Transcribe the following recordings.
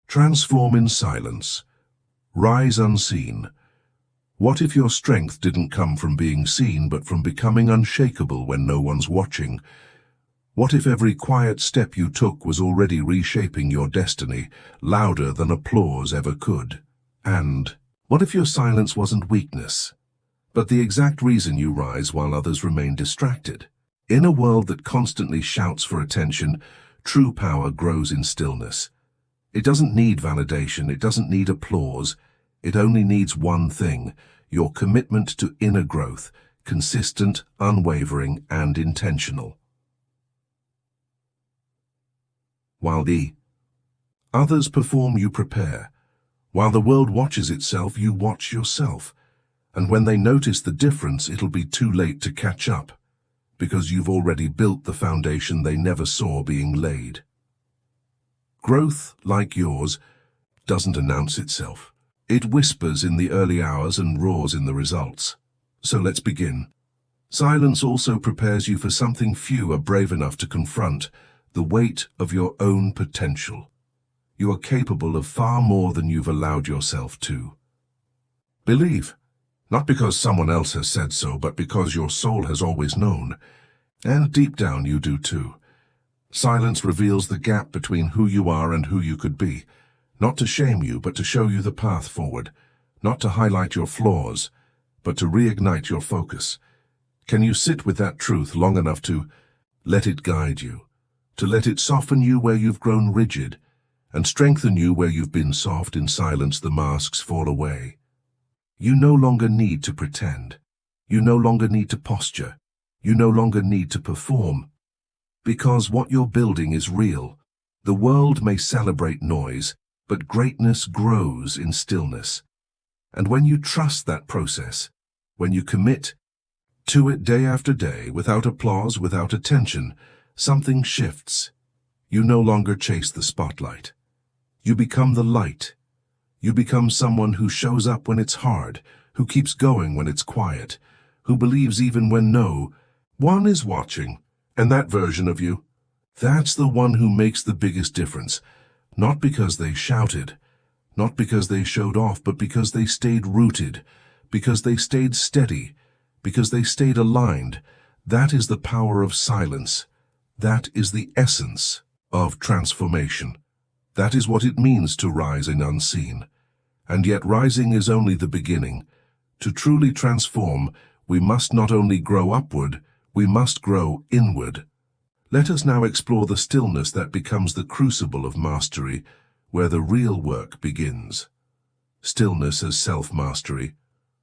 Transform in silence. Rise unseen. What if your strength didn't come from being seen, but from becoming unshakable when no one's watching? What if every quiet step you took was already reshaping your destiny, louder than applause ever could? And what if your silence wasn't weakness, but the exact reason you rise while others remain distracted? In a world that constantly shouts for attention, true power grows in stillness. It doesn't need validation, it doesn't need applause. It only needs one thing: your commitment to inner growth, consistent, unwavering, and intentional. While the others perform, you prepare. While the world watches itself, you watch yourself. And when they notice the difference, it'll be too late to catch up, because you've already built the foundation they never saw being laid. Growth, like yours, doesn't announce itself. It whispers in the early hours and roars in the results. So let's begin. Silence also prepares you for something few are brave enough to confront: the weight of your own potential. You are capable of far more than you've allowed yourself to believe. Not because someone else has said so, but because your soul has always known. And deep down you do too. Silence reveals the gap between who you are and who you could be. Not to shame you, but to show you the path forward. Not to highlight your flaws, but to reignite your focus. Can you sit with that truth long enough to let it guide you? To let it soften you where you've grown rigid, and strengthen you where you've been soft? In silence, the masks fall away. You no longer need to pretend. You no longer need to posture. You no longer need to perform. Because what you're building is real. The world may celebrate noise, but greatness grows in stillness. And when you trust that process, when you commit to it day after day, without applause, without attention, something shifts. You no longer chase the spotlight. You become the light. You become someone who shows up when it's hard, who keeps going when it's quiet, who believes even when no one is watching. And that version of you, that's the one who makes the biggest difference. Not because they shouted, not because they showed off, but because they stayed rooted, because they stayed steady, because they stayed aligned. That is the power of silence. That is the essence of transformation. That is what it means to rise in unseen. And yet rising is only the beginning. To truly transform, we must not only grow upward, we must grow inward. Let us now explore the stillness that becomes the crucible of mastery, where the real work begins. Stillness as self-mastery.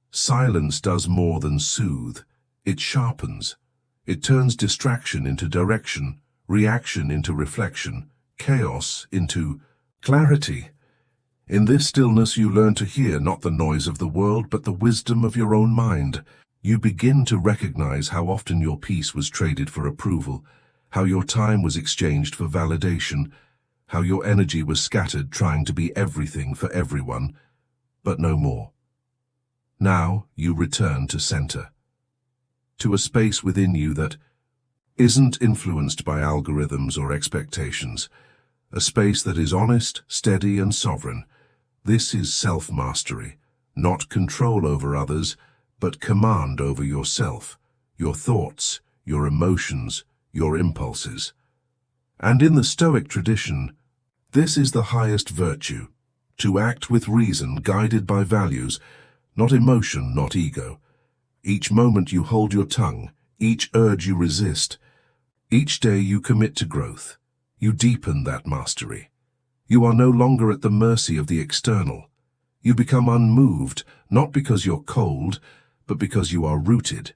Silence does more than soothe. It sharpens. It turns distraction into direction, reaction into reflection, chaos into clarity. In this stillness you learn to hear not the noise of the world, but the wisdom of your own mind. You begin to recognize how often your peace was traded for approval, how your time was exchanged for validation, how your energy was scattered trying to be everything for everyone, but no more. Now you return to center, to a space within you that isn't influenced by algorithms or expectations, a space that is honest, steady, and sovereign. This is self-mastery, not control over others, but command over yourself, your thoughts, your emotions, your impulses. And in the Stoic tradition, this is the highest virtue, to act with reason, guided by values, not emotion, not ego. Each moment you hold your tongue, each urge you resist, each day you commit to growth. You deepen that mastery. You are no longer at the mercy of the external. You become unmoved, not because you're cold, but because you are rooted.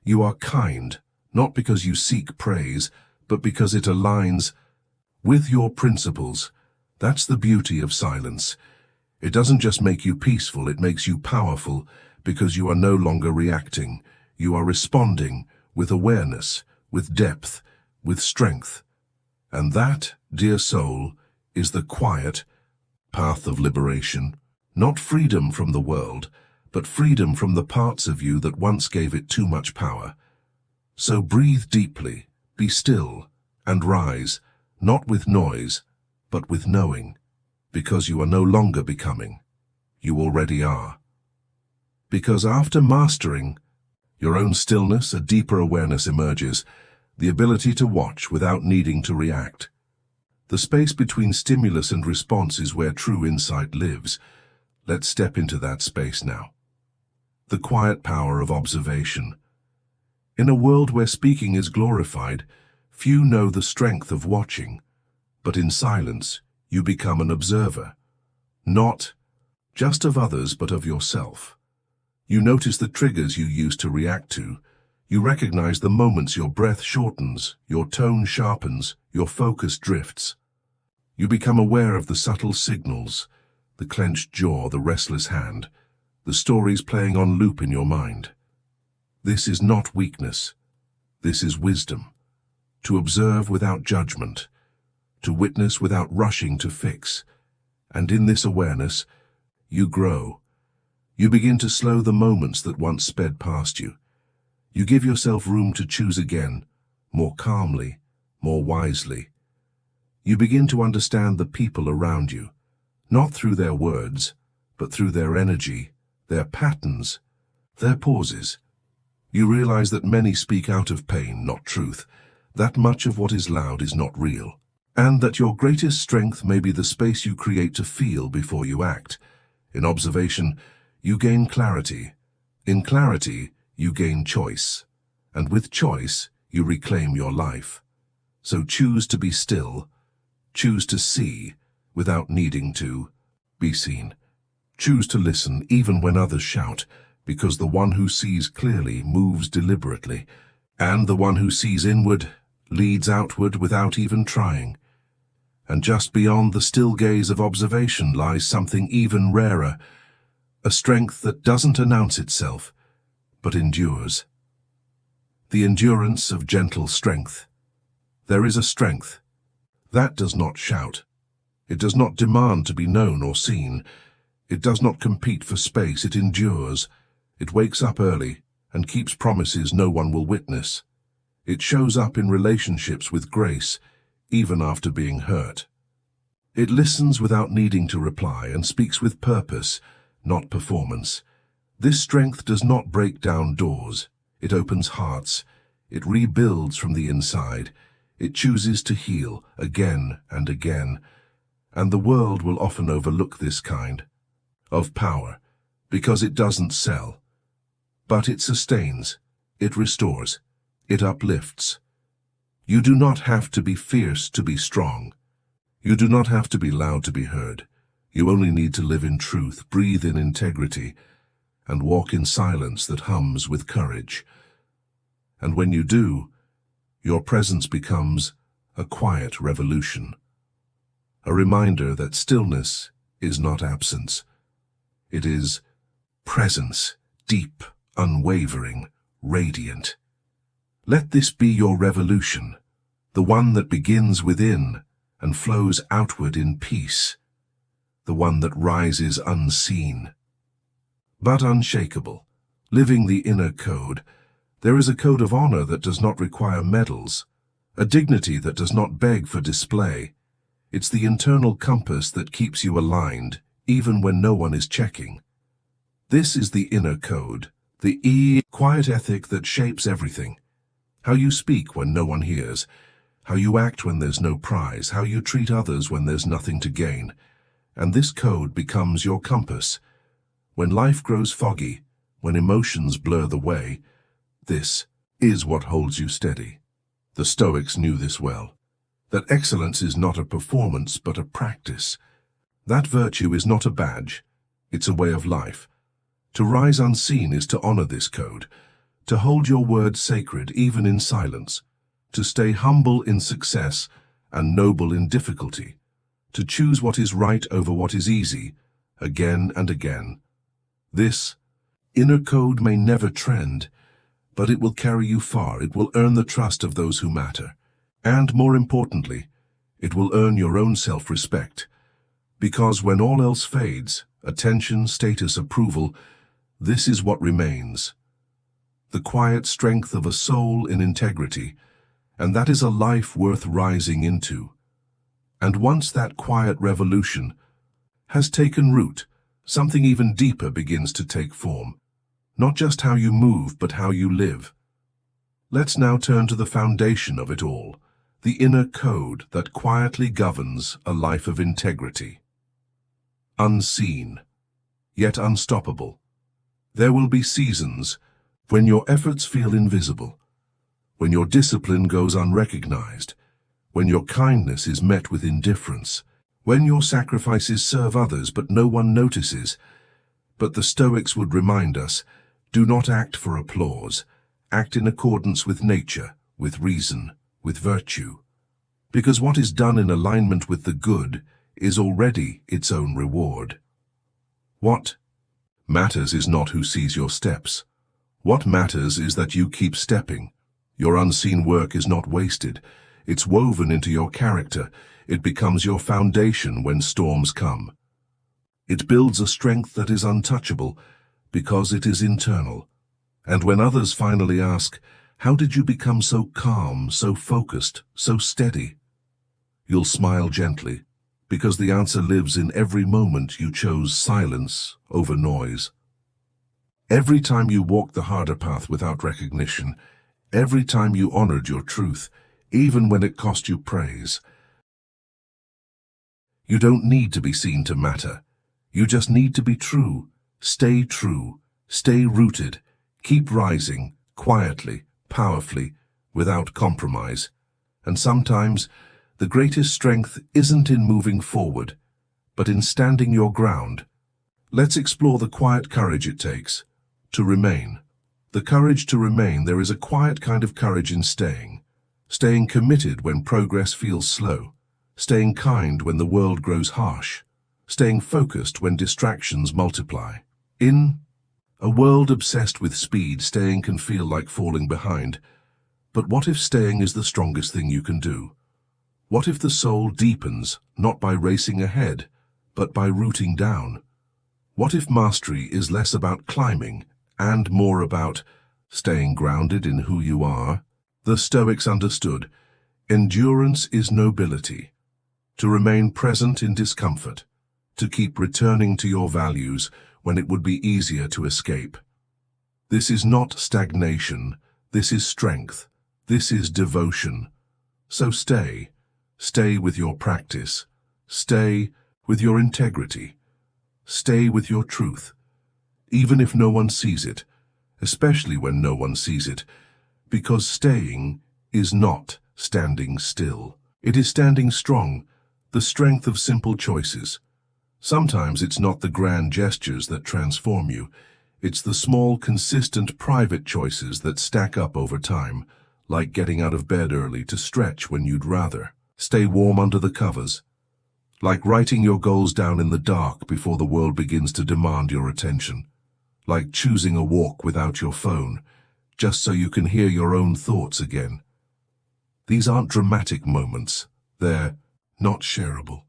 You are kind, not because you seek praise, but because it aligns with your principles. That's the beauty of silence. It doesn't just make you peaceful, it makes you powerful, because you are no longer reacting. You are responding with awareness, with depth, with strength. And that, dear soul, is the quiet path of liberation. Not freedom from the world, but freedom from the parts of you that once gave it too much power. So breathe deeply, be still, and rise, not with noise, but with knowing. Because you are no longer becoming. You already are. Because after mastering your own stillness, a deeper awareness emerges, the ability to watch without needing to react. The space between stimulus and response is where true insight lives. Let's step into that space now. The quiet power of observation. In a world where speaking is glorified, few know the strength of watching. But in silence, you become an observer. Not just of others, but of yourself. You notice the triggers you used to react to. You recognize the moments your breath shortens, your tone sharpens, your focus drifts. You become aware of the subtle signals, the clenched jaw, the restless hand, the stories playing on loop in your mind. This is not weakness. This is wisdom. To observe without judgment, to witness without rushing to fix. And in this awareness, you grow. You begin to slow the moments that once sped past you. You give yourself room to choose again, more calmly, more wisely. You begin to understand the people around you, not through their words, but through their energy, their patterns, their pauses. You realize that many speak out of pain, not truth, that much of what is loud is not real, and that your greatest strength may be the space you create to feel before you act. In observation, you gain clarity. In clarity, you gain choice. And with choice, you reclaim your life. So choose to be still. Choose to see without needing to be seen. Choose to listen even when others shout, because the one who sees clearly moves deliberately, and the one who sees inward leads outward without even trying. And just beyond the still gaze of observation lies something even rarer, a strength that doesn't announce itself, but endures. The endurance of gentle strength. There is a strength that does not shout. It does not demand to be known or seen. It does not compete for space. It endures. It wakes up early and keeps promises no one will witness. It shows up in relationships with grace, even after being hurt. It listens without needing to reply and speaks with purpose, not performance. This strength does not break down doors. It opens hearts. It rebuilds from the inside. It chooses to heal again and again. And the world will often overlook this kind of power because it doesn't sell. But it sustains. It restores. It uplifts. You do not have to be fierce to be strong. You do not have to be loud to be heard. You only need to live in truth, breathe in integrity, and walk in silence that hums with courage. And when you do, your presence becomes a quiet revolution, a reminder that stillness is not absence. It is presence, deep, unwavering, radiant. Let this be your revolution, the one that begins within and flows outward in peace, the one that rises unseen, but unshakable. Living the inner code, there is a code of honor that does not require medals, a dignity that does not beg for display. It's the internal compass that keeps you aligned, even when no one is checking. This is the inner code, the quiet ethic that shapes everything. How you speak when no one hears, how you act when there's no prize, how you treat others when there's nothing to gain. And this code becomes your compass. When life grows foggy, when emotions blur the way, this is what holds you steady. The Stoics knew this well, that excellence is not a performance but a practice. That virtue is not a badge, it's a way of life. To rise unseen is to honor this code, to hold your word sacred even in silence, to stay humble in success and noble in difficulty, to choose what is right over what is easy, again and again. This inner code may never trend, but it will carry you far. It will earn the trust of those who matter. And more importantly, it will earn your own self-respect. Because when all else fades, attention, status, approval, this is what remains. The quiet strength of a soul in integrity, and that is a life worth rising into. And once that quiet revolution, has taken root, something even deeper begins to take form. Not just how you move, but how you live. Let's now turn to the foundation of it all, the inner code that quietly governs a life of integrity. Unseen, yet unstoppable. There will be seasons when your efforts feel invisible, when your discipline goes unrecognized, when your kindness is met with indifference, when your sacrifices serve others but no one notices. But the Stoics would remind us, do not act for applause. Act in accordance with nature, with reason, with virtue. Because what is done in alignment with the good is already its own reward. What matters is not who sees your steps. What matters is that you keep stepping. Your unseen work is not wasted. It's woven into your character. It becomes your foundation when storms come. It builds a strength that is untouchable because it is internal. And when others finally ask, how did you become so calm, so focused, so steady? You'll smile gently, because the answer lives in every moment you chose silence over noise. Every time you walked the harder path without recognition, every time you honored your truth, even when it cost you praise. You don't need to be seen to matter. You just need to be true. Stay true. Stay rooted. Keep rising, quietly, powerfully, without compromise. And sometimes, the greatest strength isn't in moving forward, but in standing your ground. Let's explore the quiet courage it takes to remain. The courage to remain. There is a quiet kind of courage in staying. Staying committed when progress feels slow. Staying kind when the world grows harsh. Staying focused when distractions multiply. In a world obsessed with speed, staying can feel like falling behind. But what if staying is the strongest thing you can do? What if the soul deepens, not by racing ahead, but by rooting down? What if mastery is less about climbing and more about staying grounded in who you are? The Stoics understood, endurance is nobility. To remain present in discomfort, to keep returning to your values when it would be easier to escape. This is not stagnation, this is strength, this is devotion. So stay with your practice, stay with your integrity, stay with your truth, even if no one sees it, especially when no one sees it, because staying is not standing still. It is standing strong, the strength of simple choices. Sometimes it's not the grand gestures that transform you. It's the small, consistent, private choices that stack up over time, like getting out of bed early to stretch when you'd rather stay warm under the covers, like writing your goals down in the dark before the world begins to demand your attention, like choosing a walk without your phone, just so you can hear your own thoughts again. These aren't dramatic moments. They're not shareable,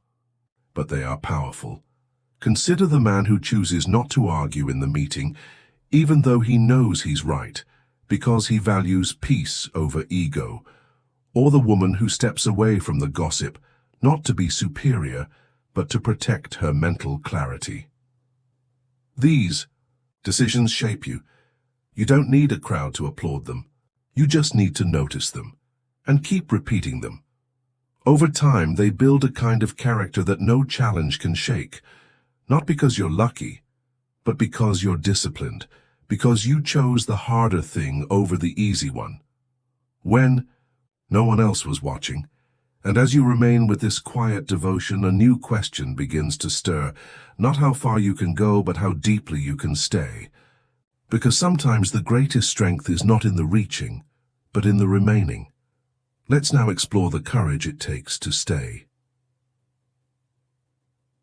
but they are powerful. Consider the man who chooses not to argue in the meeting, even though he knows he's right, because he values peace over ego, or the woman who steps away from the gossip, not to be superior, but to protect her mental clarity. These decisions shape you. You don't need a crowd to applaud them. You just need to notice them, and keep repeating them. Over time, they build a kind of character that no challenge can shake, not because you're lucky, but because you're disciplined, because you chose the harder thing over the easy one, when no one else was watching. And as you remain with this quiet devotion, a new question begins to stir, not how far you can go, but how deeply you can stay. Because sometimes the greatest strength is not in the reaching, but in the remaining. Let's now explore the courage it takes to stay.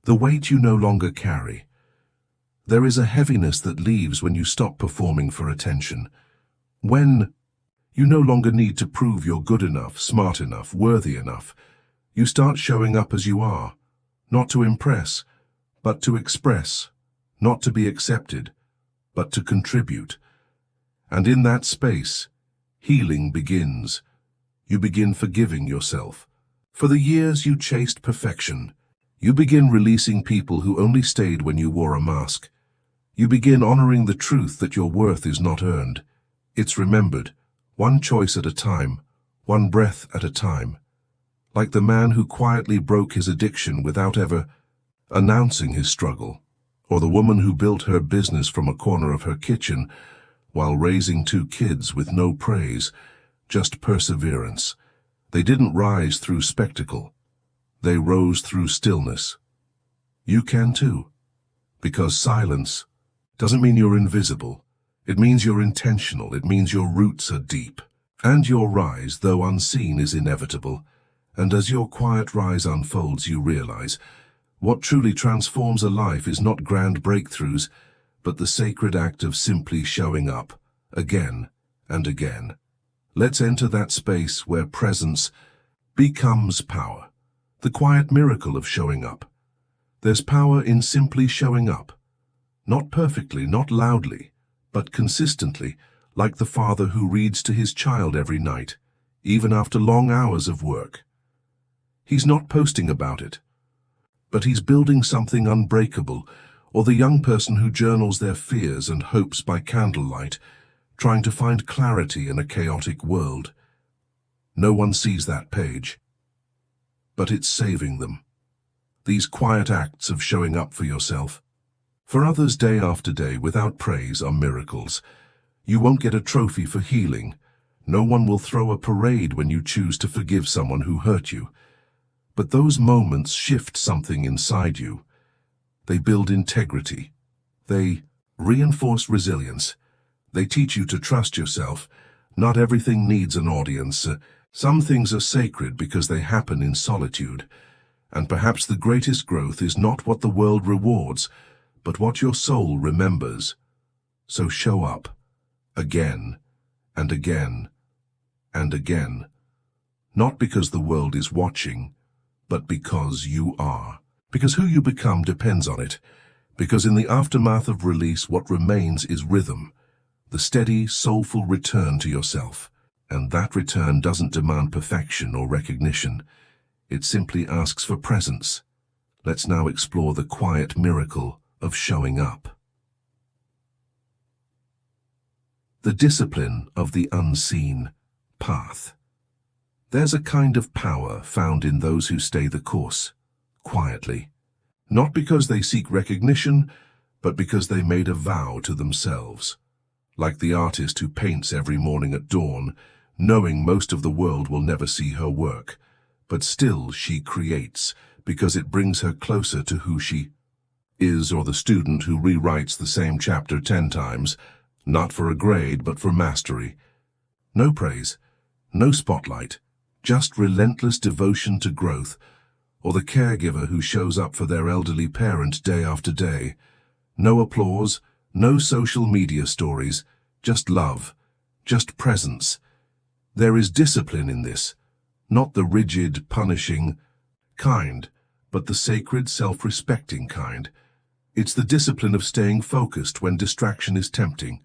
The weight you no longer carry. There is a heaviness that leaves when you stop performing for attention. When you no longer need to prove you're good enough, smart enough, worthy enough, you start showing up as you are, not to impress, but to express, not to be accepted, but to contribute. And in that space, healing begins. You begin forgiving yourself for the years you chased perfection, You begin releasing people who only stayed when you wore a mask. You begin honoring the truth that your worth is not earned. It's remembered, one choice at a time, one breath at a time. Like the man who quietly broke his addiction without ever announcing his struggle, or the woman who built her business from a corner of her kitchen while raising 2 kids with no praise, just perseverance. They didn't rise through spectacle. They rose through stillness. You can too, because silence doesn't mean you're invisible. It means you're intentional. It means your roots are deep. And your rise, though unseen, is inevitable. And as your quiet rise unfolds, you realize what truly transforms a life is not grand breakthroughs, but the sacred act of simply showing up, again and again. Let's enter that space where presence becomes power, the quiet miracle of showing up. There's power in simply showing up, not perfectly, not loudly, but consistently, like the father who reads to his child every night, even after long hours of work. He's not posting about it, but he's building something unbreakable, or the young person who journals their fears and hopes by candlelight, trying to find clarity in a chaotic world. No one sees that page, but it's saving them. These quiet acts of showing up for yourself. For others, day after day, without praise, are miracles. You won't get a trophy for healing. No one will throw a parade when you choose to forgive someone who hurt you. But those moments shift something inside you. They build integrity. They reinforce resilience. They teach you to trust yourself. Not everything needs an audience. Some things are sacred because they happen in solitude. And perhaps the greatest growth is not what the world rewards, but what your soul remembers. So show up, again, and again, and again. Not because the world is watching, but because you are. Because who you become depends on it. Because in the aftermath of release, what remains is rhythm, the steady, soulful return to yourself. And that return doesn't demand perfection or recognition. It simply asks for presence. Let's now explore the quiet miracle of showing up. The discipline of the unseen path. There's a kind of power found in those who stay the course, quietly. Not because they seek recognition, but because they made a vow to themselves. Like the artist who paints every morning at dawn, knowing most of the world will never see her work, but still she creates because it brings her closer to who she is, or the student who rewrites the same chapter 10 times, not for a grade but for mastery. No praise, no spotlight, just relentless devotion to growth, or the caregiver who shows up for their elderly parent day after day. No applause, no social media stories, just love, just presence. There is discipline in this, not the rigid, punishing kind, but the sacred, self-respecting kind. It's the discipline of staying focused when distraction is tempting,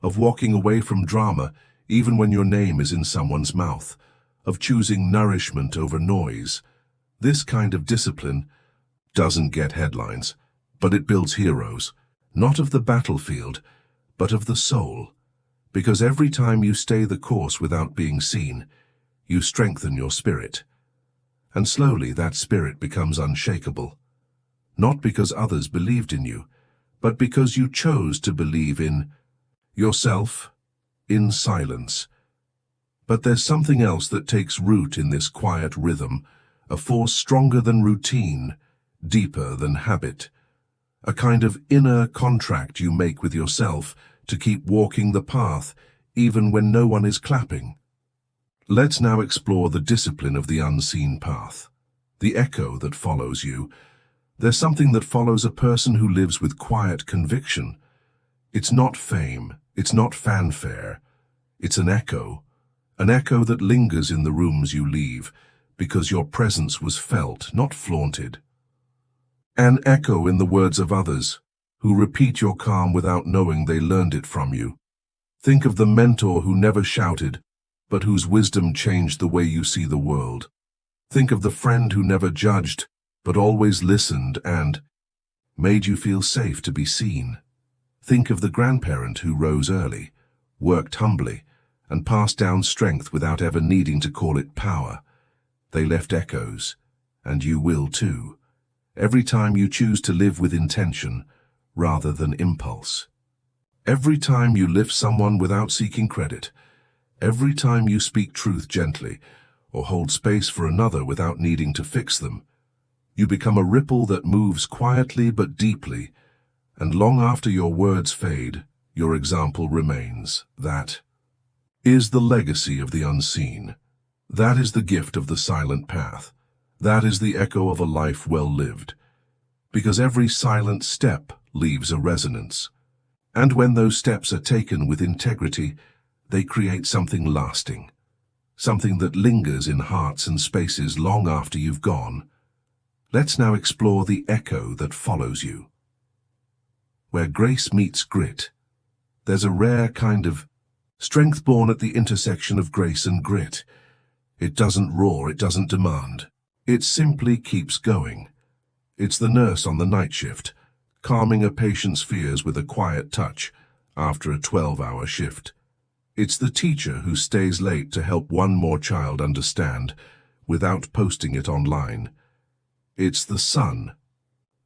of walking away from drama even when your name is in someone's mouth, of choosing nourishment over noise. This kind of discipline doesn't get headlines, but it builds heroes, not of the battlefield, but of the soul. Because every time you stay the course without being seen, you strengthen your spirit. And slowly that spirit becomes unshakable. Not because others believed in you, but because you chose to believe in yourself, in silence. But there's something else that takes root in this quiet rhythm, a force stronger than routine, deeper than habit, a kind of inner contract you make with yourself to keep walking the path even when no one is clapping. Let's now explore the discipline of the unseen path, the echo that follows you. There's something that follows a person who lives with quiet conviction. It's not fame, it's not fanfare, it's an echo that lingers in the rooms you leave, because your presence was felt, not flaunted. An echo in the words of others, who repeat your calm without knowing they learned it from you. Think of the mentor who never shouted, but whose wisdom changed the way you see the world. Think of the friend who never judged, but always listened and made you feel safe to be seen. Think of the grandparent who rose early, worked humbly, and passed down strength without ever needing to call it power. They left echoes, and you will too, every time you choose to live with intention rather than impulse. Every time you lift someone without seeking credit, every time you speak truth gently or hold space for another without needing to fix them, you become a ripple that moves quietly but deeply, and long after your words fade, your example remains. That is the legacy of the unseen. That is the gift of the silent path. That is the echo of a life well lived. Because every silent step leaves a resonance. And when those steps are taken with integrity, they create something lasting. Something that lingers in hearts and spaces long after you've gone. Let's now explore the echo that follows you. Where grace meets grit, there's a rare kind of strength born at the intersection of grace and grit. It doesn't roar, it doesn't demand. It simply keeps going. It's the nurse on the night shift, calming a patient's fears with a quiet touch after a 12-hour shift. It's the teacher who stays late to help one more child understand without posting it online. It's the son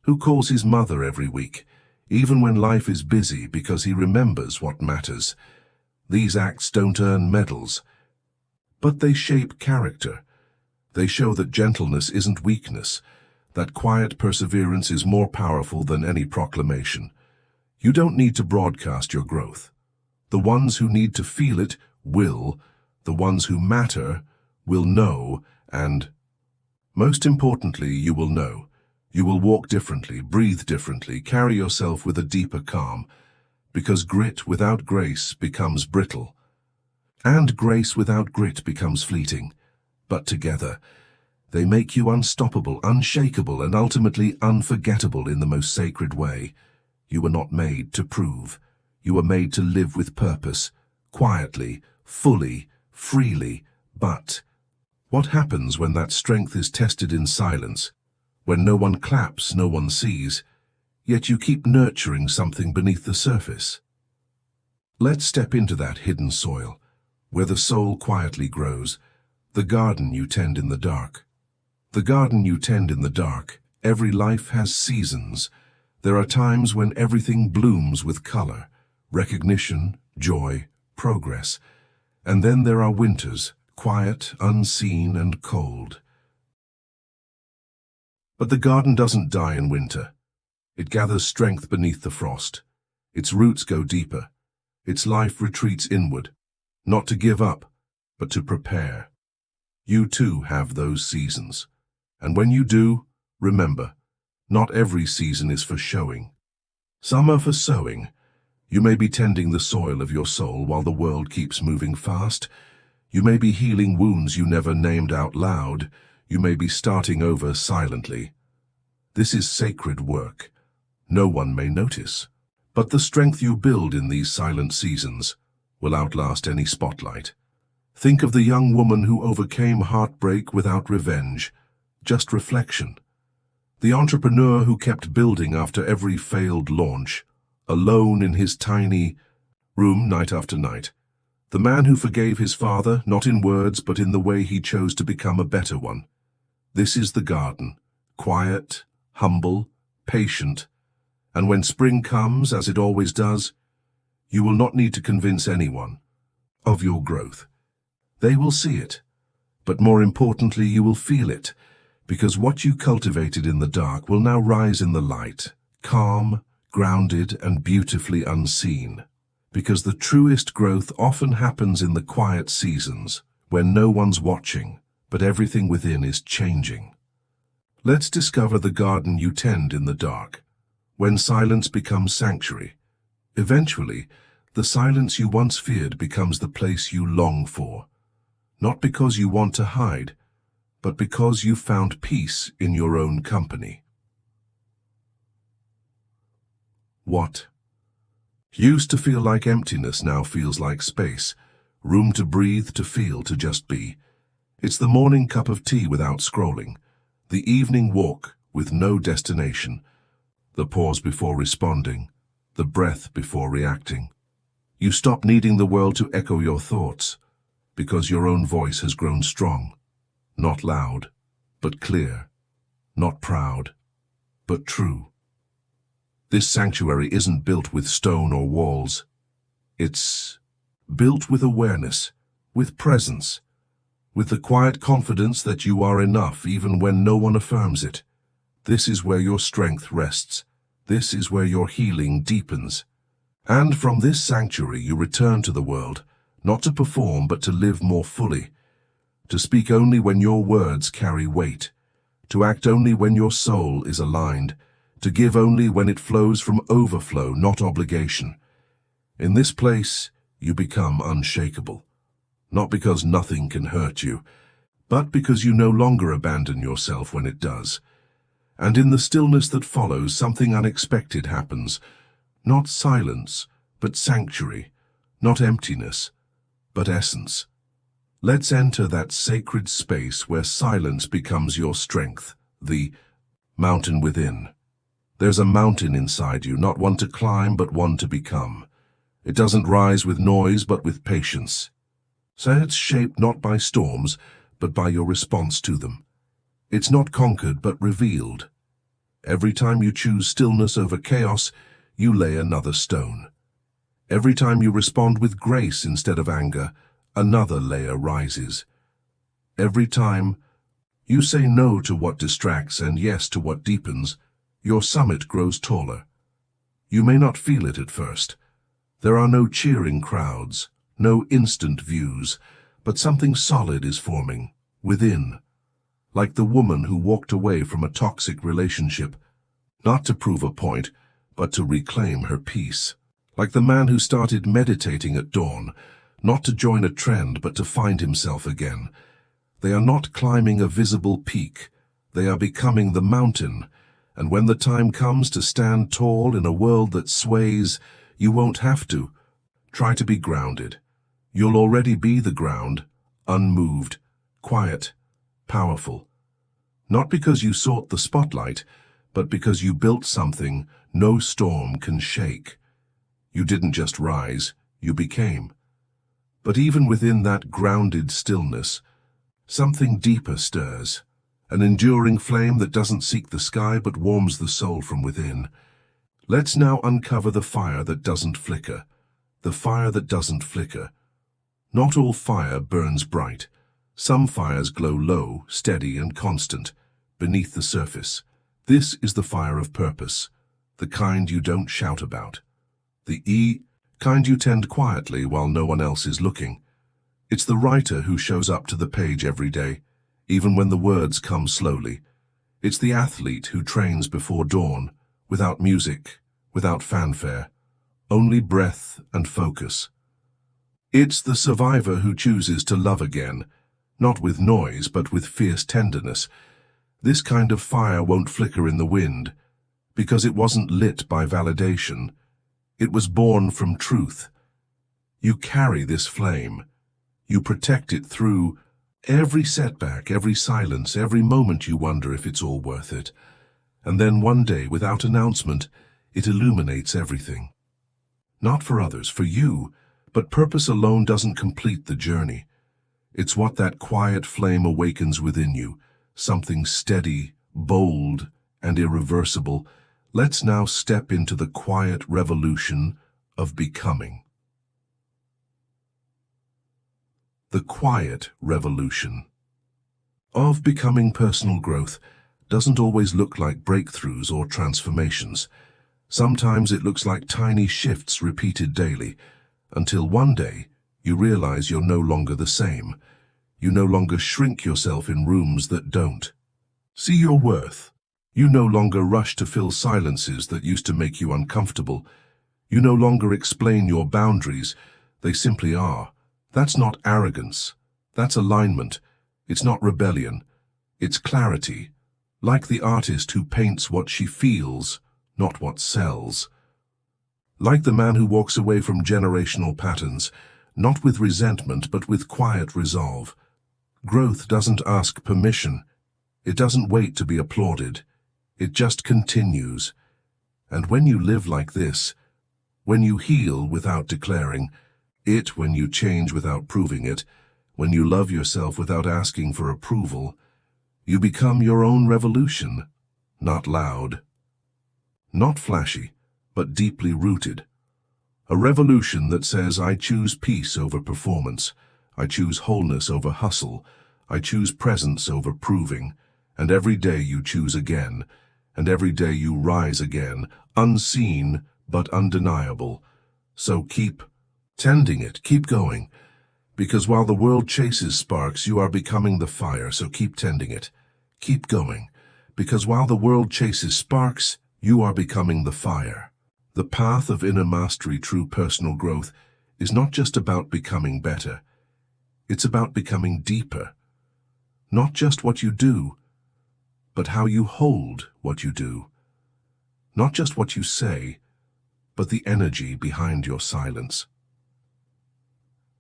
who calls his mother every week, even when life is busy, because he remembers what matters. These acts don't earn medals, but they shape character. They show that gentleness isn't weakness, that quiet perseverance is more powerful than any proclamation. You don't need to broadcast your growth. The ones who need to feel it will, the ones who matter will know, and most importantly, you will know. You will walk differently, breathe differently, carry yourself with a deeper calm, because grit without grace becomes brittle, and grace without grit becomes fleeting. But together, they make you unstoppable, unshakable, and ultimately unforgettable in the most sacred way. You were not made to prove. You were made to live with purpose, quietly, fully, freely. But what happens when that strength is tested in silence? When no one claps, no one sees, yet you keep nurturing something beneath the surface. Let's step into that hidden soil, where the soul quietly grows, the garden you tend in the dark. The garden you tend in the dark. Every life has seasons. There are times when everything blooms with color, recognition, joy, progress. And then there are winters, quiet, unseen, and cold. But the garden doesn't die in winter. It gathers strength beneath the frost. Its roots go deeper. Its life retreats inward, not to give up, but to prepare. You too have those seasons. And when you do, remember, not every season is for showing. Some are for sowing. You may be tending the soil of your soul while the world keeps moving fast. You may be healing wounds you never named out loud. You may be starting over silently. This is sacred work. No one may notice. But the strength you build in these silent seasons will outlast any spotlight. Think of the young woman who overcame heartbreak without revenge, just reflection. The entrepreneur who kept building after every failed launch, alone in his tiny room night after night. The man who forgave his father, not in words, but in the way he chose to become a better one. This is the garden, quiet, humble, patient, and when spring comes, as it always does, you will not need to convince anyone of your growth. They will see it, but more importantly, you will feel it, because what you cultivated in the dark will now rise in the light, calm, grounded, and beautifully unseen. Because the truest growth often happens in the quiet seasons, when no one's watching, but everything within is changing. Let's discover the garden you tend in the dark, when silence becomes sanctuary. Eventually, the silence you once feared becomes the place you long for, not because you want to hide, but because you found peace in your own company. What used to feel like emptiness now feels like space, room to breathe, to feel, to just be. It's the morning cup of tea without scrolling, the evening walk with no destination, the pause before responding, the breath before reacting. You stop needing the world to echo your thoughts, because your own voice has grown strong, not loud, but clear, not proud, but true. This sanctuary isn't built with stone or walls. It's built with awareness, with presence, with the quiet confidence that you are enough even when no one affirms it. This is where your strength rests. This is where your healing deepens. And from this sanctuary you return to the world, not to perform but to live more fully, to speak only when your words carry weight, to act only when your soul is aligned, to give only when it flows from overflow, not obligation. In this place, you become unshakable, not because nothing can hurt you, but because you no longer abandon yourself when it does. And in the stillness that follows, something unexpected happens. Not silence, but sanctuary. Not emptiness, but essence. Let's enter that sacred space where silence becomes your strength, the mountain within. There's a mountain inside you, not one to climb, but one to become. It doesn't rise with noise, but with patience. So it's shaped not by storms, but by your response to them. It's not conquered, but revealed. Every time you choose stillness over chaos, you lay another stone. Every time you respond with grace instead of anger, another layer rises. Every time you say no to what distracts and yes to what deepens, your summit grows taller. You may not feel it at first. There are no cheering crowds, no instant views, but something solid is forming, within. Like the woman who walked away from a toxic relationship, not to prove a point, but to reclaim her peace. Like the man who started meditating at dawn, not to join a trend, but to find himself again. They are not climbing a visible peak. They are becoming the mountain. And when the time comes to stand tall in a world that sways, you won't have to. Try to be grounded. You'll already be the ground, unmoved, quiet, powerful. Not because you sought the spotlight, but because you built something no storm can shake. You didn't just rise, you became. But even within that grounded stillness, something deeper stirs, an enduring flame that doesn't seek the sky but warms the soul from within. Let's now uncover the fire that doesn't flicker, the fire that doesn't flicker. Not all fire burns bright. Some fires glow low, steady and constant, beneath the surface. This is the fire of purpose, the kind you don't shout about. The kind you tend quietly while no one else is looking. It's the writer who shows up to the page every day, even when the words come slowly. It's the athlete who trains before dawn, without music, without fanfare, only breath and focus. It's the survivor who chooses to love again, not with noise but with fierce tenderness. This kind of fire won't flicker in the wind, because it wasn't lit by validation. It was born from truth. You carry this flame. You protect it through every setback, every silence, every moment you wonder if it's all worth it. And then one day, without announcement, it illuminates everything. Not for others, for you, but purpose alone doesn't complete the journey. It's what that quiet flame awakens within you, something steady, bold, and irreversible. Let's now step into the quiet revolution of becoming. The quiet revolution of becoming. Personal growth doesn't always look like breakthroughs or transformations. Sometimes it looks like tiny shifts repeated daily, until one day you realize you're no longer the same. You no longer shrink yourself in rooms that don't see your worth. You no longer rush to fill silences that used to make you uncomfortable. You no longer explain your boundaries. They simply are. That's not arrogance. That's alignment. It's not rebellion. It's clarity. Like the artist who paints what she feels, not what sells. Like the man who walks away from generational patterns, not with resentment but with quiet resolve. Growth doesn't ask permission. It doesn't wait to be applauded. It just continues. And when you live like this, when you heal without declaring it, when you change without proving it, when you love yourself without asking for approval, you become your own revolution, not loud, not flashy, but deeply rooted. A revolution that says, I choose peace over performance, I choose wholeness over hustle, I choose presence over proving, and every day you choose again, and every day you rise again, unseen but undeniable. So keep tending it, keep going, because while the world chases sparks, you are becoming the fire, so keep tending it, keep going, because while the world chases sparks, you are becoming the fire. The path of inner mastery, true personal growth, is not just about becoming better. It's about becoming deeper. Not just what you do, but how you hold what you do. Not just what you say, but the energy behind your silence.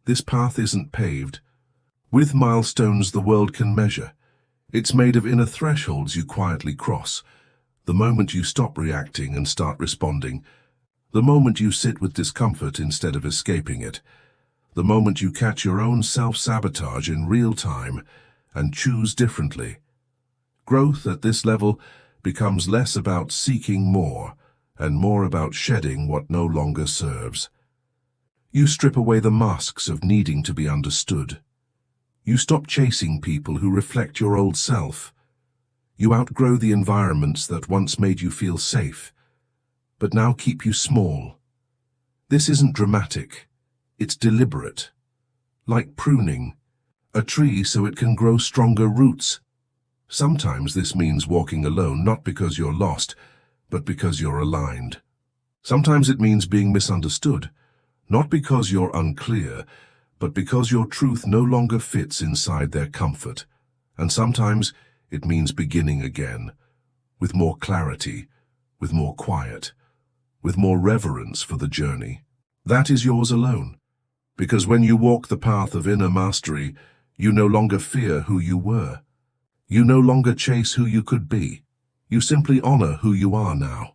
This path isn't paved with milestones the world can measure. It's made of inner thresholds you quietly cross. The moment you stop reacting and start responding, the moment you sit with discomfort instead of escaping it, the moment you catch your own self-sabotage in real time and choose differently. Growth at this level becomes less about seeking more and more about shedding what no longer serves. You strip away the masks of needing to be understood. You stop chasing people who reflect your old self. You outgrow the environments that once made you feel safe, but now keep you small. This isn't dramatic, it's deliberate. Like pruning a tree so it can grow stronger roots. Sometimes this means walking alone, not because you're lost, but because you're aligned. Sometimes it means being misunderstood, not because you're unclear, but because your truth no longer fits inside their comfort. And sometimes it means beginning again, with more clarity, with more quiet, with more reverence for the journey. That is yours alone, because when you walk the path of inner mastery, you no longer fear who you were. You no longer chase who you could be. You simply honor who you are now.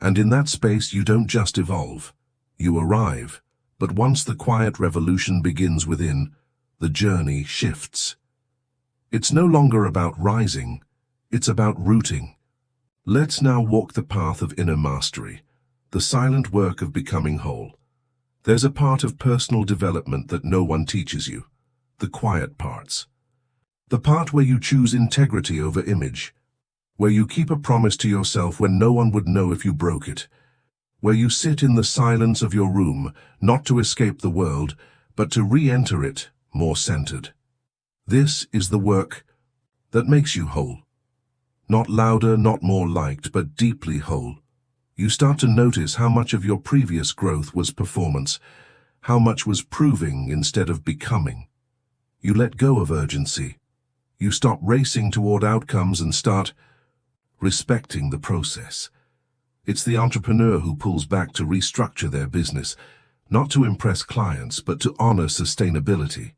And in that space you don't just evolve, you arrive. But once the quiet revolution begins within, the journey shifts. It's no longer about rising, it's about rooting. Let's now walk the path of inner mastery, the silent work of becoming whole. There's a part of personal development that no one teaches you, the quiet parts. The part where you choose integrity over image, where you keep a promise to yourself when no one would know if you broke it, where you sit in the silence of your room, not to escape the world, but to re-enter it more centered. This is the work that makes you whole. Not louder, not more liked, but deeply whole. You start to notice how much of your previous growth was performance, how much was proving instead of becoming. You let go of urgency. You stop racing toward outcomes and start respecting the process. It's the entrepreneur who pulls back to restructure their business, not to impress clients, but to honor sustainability.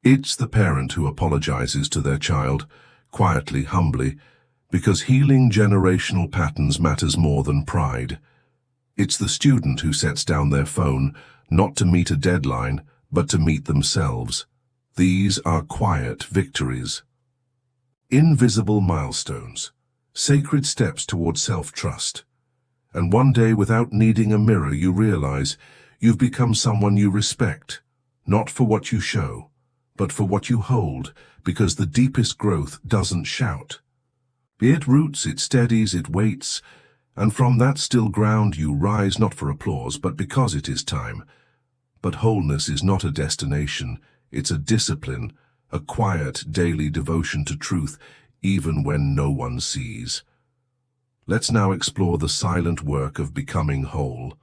It's the parent who apologizes to their child, quietly, humbly, because healing generational patterns matters more than pride. It's the student who sets down their phone, not to meet a deadline, but to meet themselves. These are quiet victories. Invisible milestones, sacred steps toward self-trust. And one day, without needing a mirror, you realize you've become someone you respect, not for what you show, but for what you hold, because the deepest growth doesn't shout. It roots, it steadies, it waits, and from that still ground you rise, not for applause, but because it is time. But wholeness is not a destination, it's a discipline, a quiet daily devotion to truth, even when no one sees. Let's now explore the silent work of becoming whole.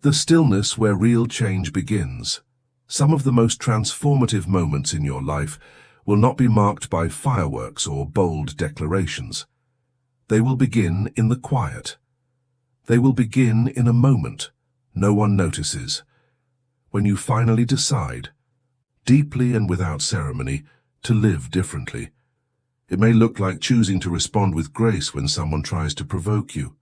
The stillness where real change begins. Some of the most transformative moments in your life will not be marked by fireworks or bold declarations. They will begin in the quiet. They will begin in a moment no one notices, when you finally decide, deeply and without ceremony, to live differently. It may look like choosing to respond with grace when someone tries to provoke you.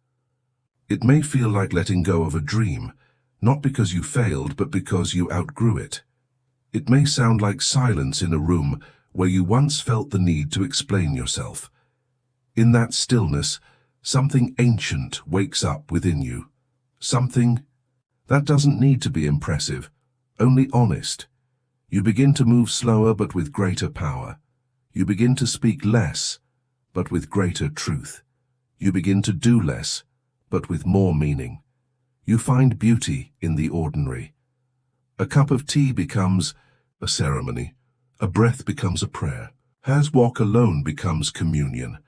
It may feel like letting go of a dream, not because you failed, but because you outgrew it. It may sound like silence in a room where you once felt the need to explain yourself. In that stillness, something ancient wakes up within you. Something that doesn't need to be impressive, only honest. You begin to move slower but with greater power. You begin to speak less, but with greater truth. You begin to do less, but with more meaning. You find beauty in the ordinary. A cup of tea becomes a ceremony. A breath becomes a prayer. As walk alone becomes communion.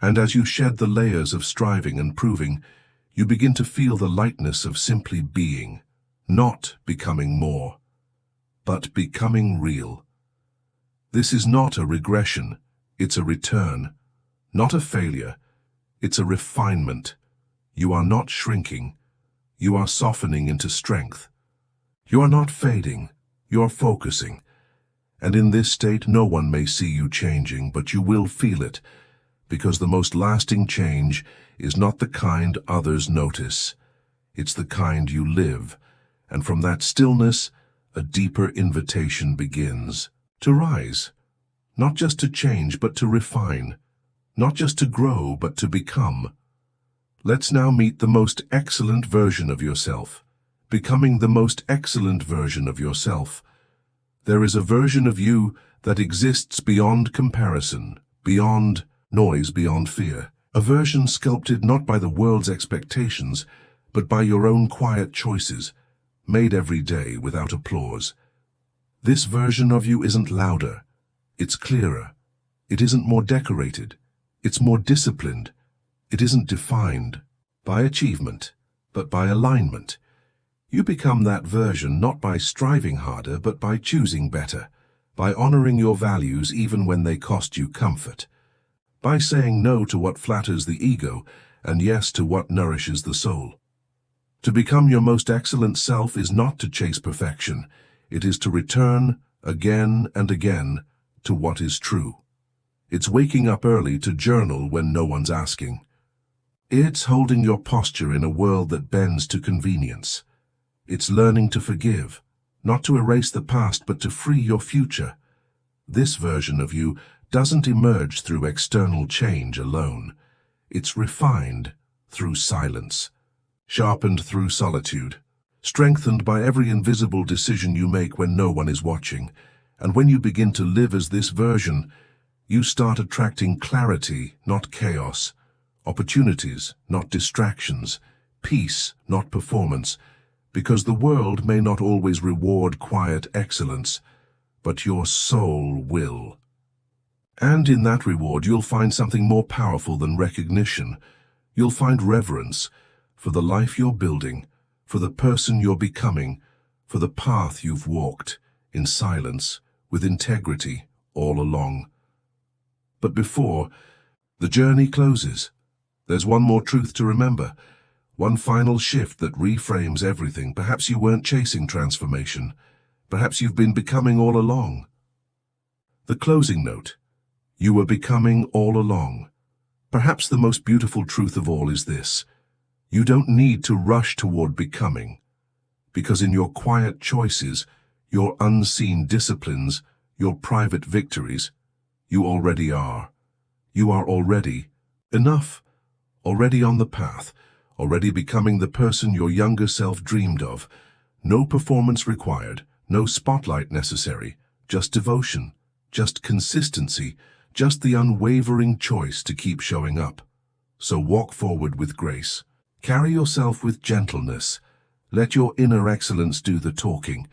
And as you shed the layers of striving and proving, you begin to feel the lightness of simply being, not becoming more, but becoming real. This is not a regression, it's a return. Not a failure, it's a refinement. You are not shrinking, you are softening into strength. You are not fading, you are focusing. And in this state no one may see you changing, but you will feel it, because the most lasting change is not the kind others notice. It's the kind you live, and from that stillness, a deeper invitation begins. To rise, not just to change, but to refine, not just to grow, but to become. Let's now meet the most excellent version of yourself, becoming the most excellent version of yourself. There is a version of you that exists beyond comparison, beyond noise, beyond fear. A version sculpted not by the world's expectations, but by your own quiet choices, made every day without applause. This version of you isn't louder, it's clearer. It isn't more decorated, it's more disciplined. It isn't defined by achievement, but by alignment. You become that version not by striving harder, but by choosing better, by honoring your values even when they cost you comfort, by saying no to what flatters the ego and yes to what nourishes the soul. To become your most excellent self is not to chase perfection. It is to return again and again to what is true. It's waking up early to journal when no one's asking. It's holding your posture in a world that bends to convenience. It's learning to forgive, not to erase the past, but to free your future. This version of you doesn't emerge through external change alone. It's refined through silence, sharpened through solitude, strengthened by every invisible decision you make when no one is watching. And when you begin to live as this version, you start attracting clarity, not chaos, opportunities, not distractions, peace, not performance, because the world may not always reward quiet excellence, but your soul will. And in that reward you'll find something more powerful than recognition. You'll find reverence for the life you're building, for the person you're becoming, for the path you've walked, in silence, with integrity, all along. But before the journey closes, there's one more truth to remember, one final shift that reframes everything. Perhaps you weren't chasing transformation. Perhaps you've been becoming all along. The closing note. You were becoming all along. Perhaps the most beautiful truth of all is this. You don't need to rush toward becoming, because in your quiet choices, your unseen disciplines, your private victories, you already are. You are already enough, already on the path, already becoming the person your younger self dreamed of. No performance required, no spotlight necessary, just devotion, just consistency, just the unwavering choice to keep showing up. So walk forward with grace. Carry yourself with gentleness. Let your inner excellence do the talking.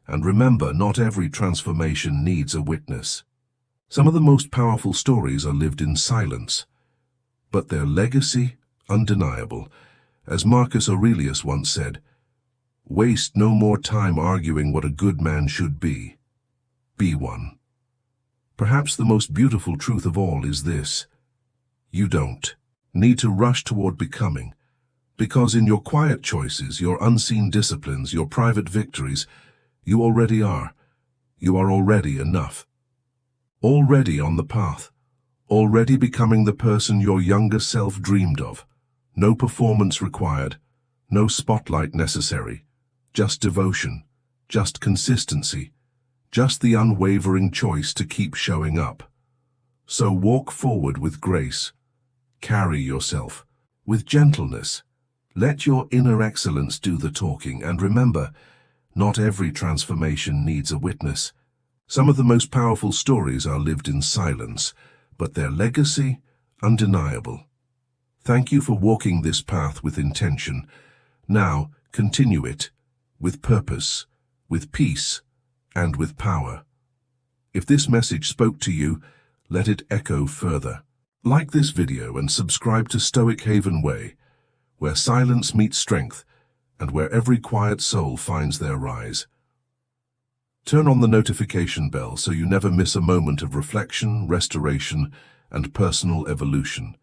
And remember, not every transformation needs a witness. Some of the most powerful stories are lived in silence, but their legacy undeniable. As Marcus Aurelius once said, "Waste no more time arguing what a good man should be. Be one." Perhaps the most beautiful truth of all is this. You don't need to rush toward becoming, because in your quiet choices, your unseen disciplines, your private victories, you already are. You are already enough. Already on the path, already becoming the person your younger self dreamed of. No performance required, no spotlight necessary, just devotion, just consistency, just the unwavering choice to keep showing up. So walk forward with grace. Carry yourself with gentleness. Let your inner excellence do the talking, and remember, not every transformation needs a witness. Some of the most powerful stories are lived in silence, but their legacy, undeniable. Thank you for walking this path with intention. Now, continue it, with purpose, with peace, and with power. If this message spoke to you, let it echo further. Like this video and subscribe to Stoic Havenway, where silence meets strength and where every quiet soul finds their rise. Turn on the notification bell so you never miss a moment of reflection, restoration, and personal evolution.